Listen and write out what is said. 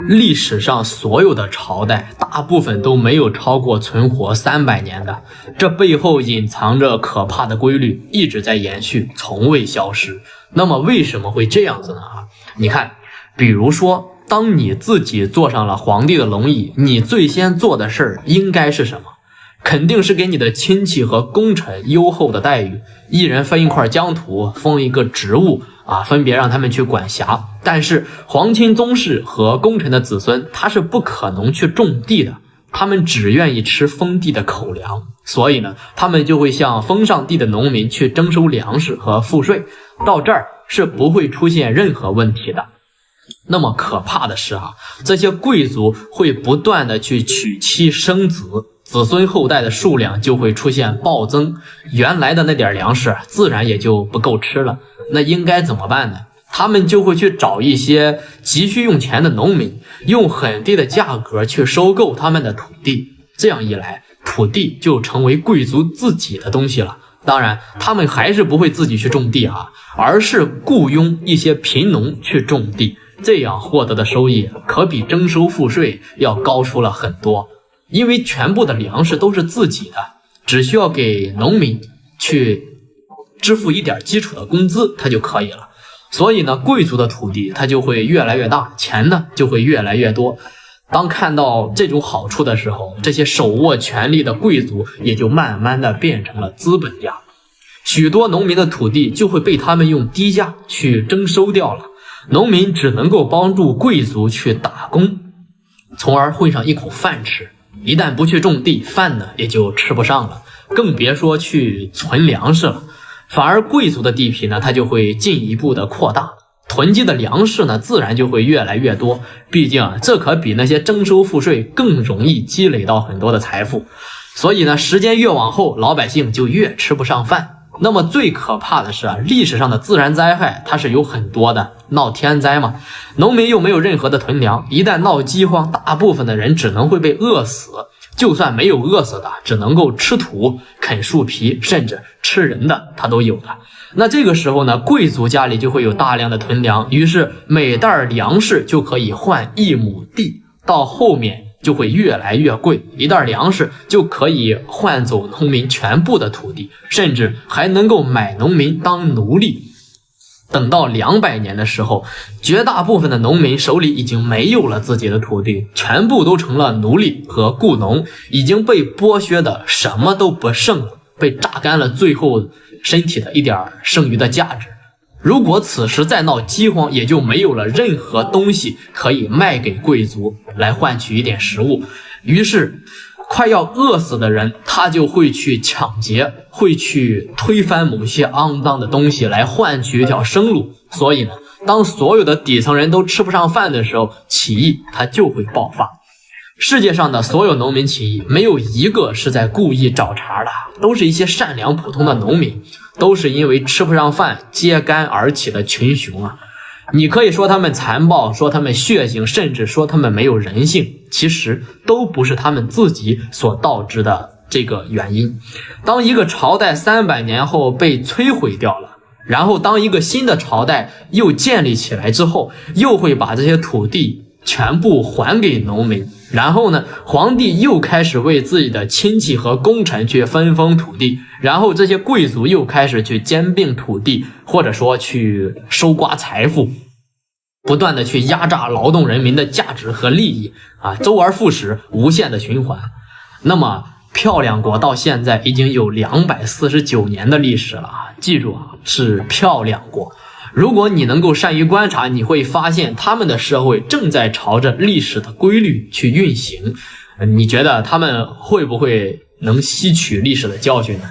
歷史上所有的朝代大部分都沒有超過存活300年的，這背後隱藏着可怕的規律，一直在延續，從未消失。那麼為什麼會這樣子呢？你看，比如說當你自己坐上了皇帝的龍椅，你最先做的事兒應該是什么？肯定是給你的親戚和功臣優厚的待遇，一人分一塊疆土，封一個職務分別讓他們去管轄。但是皇親宗室和功臣的子孫，他是不可能去種地的，他們只願意吃封地的口糧，所以呢，他們就會向封上地的農民去徵收糧食和賦稅，到這兒是不會出現任何問題的。那麼可怕的是這些貴族會不斷的去娶妻生子，子孫後代的數量就會出現暴增，原來的那點糧食自然也就不夠吃了。那應該怎麼辦呢？他們就會去找一些急需用錢的農民，用很低的價格去收購他們的土地，這樣一來，土地就成為貴族自己的東西了。當然，他們還是不會自己去種地而是僱傭一些貧農去種地，這樣獲得的收益可比徵收賦稅要高出了很多。因為全部的糧食都是自己的，只需要給農民去支付一點基礎的工資，它就可以了。所以呢，貴族的土地它就會越來越大，錢呢就會越來越多。當看到這種好處的時候，這些手握權力的貴族也就慢慢的變成了資本家，許多農民的土地就會被他們用低價去徵收掉了，農民只能夠幫助貴族去打工，從而混上一口飯吃。一旦不去種地，飯呢也就吃不上了，更別說去存糧食了。反而貴族的地皮呢，它就會進一步的擴大，囤積的糧食呢自然就會越來越多。畢竟這可比那些徵收賦稅更容易積累到很多的財富。所以呢，時間越往後，老百姓就越吃不上飯。那麼最可怕的是歷史上的自然災害它是有很多的，鬧天災嘛，農民又沒有任何的囤糧，一旦鬧饑荒，大部分的人只能會被餓死，就算沒有餓死的，只能夠吃土、啃樹皮，甚至吃人的它都有的。那這個時候呢，貴族家裡就會有大量的囤糧，於是每袋糧食就可以換1畝地，到後面就會越來越貴，一袋糧食就可以換走農民全部的土地，甚至還能夠買農民當奴隸。等到200年的時候，絕大部分的農民手裡已經沒有了自己的土地，全部都成了奴隸和雇農，已經被剝削的什麼都不剩了，被榨乾了最後身體的一點剩餘的價值。如果此時再鬧饑荒，也就沒有了任何東西可以賣給貴族來換取一點食物，於是快要餓死的人他就會去搶劫，會去推翻某些骯髒的東西來換取一條生路。所以呢，當所有的底層人都吃不上飯的時候，起義它就會爆發。世界上的所有農民起義，沒有一個是在故意找茬的，都是一些善良普通的農民，都是因為吃不上飯揭竿而起的群雄你可以說他們殘暴，說他們血腥，甚至說他們沒有人性，其實都不是他們自己所導致的这個原因。當一個朝代300年後被摧毀掉了，然後當一個新的朝代又建立起來之後，又會把這些土地全部還給農民，然後呢，皇帝又開始為自己的親戚和功臣去分封土地，然後这些貴族又開始去兼併土地，或者說去收刮財富，不斷的去壓榨勞動人民的價值和利益周而復始，無限的循環。那麼漂亮國到現在已經有249年的歷史了記住是漂亮國。如果你能夠善於觀察，你會發現他們的社會正在朝着歷史的規律去運行。你覺得他們會不會能吸取歷史的教訓呢？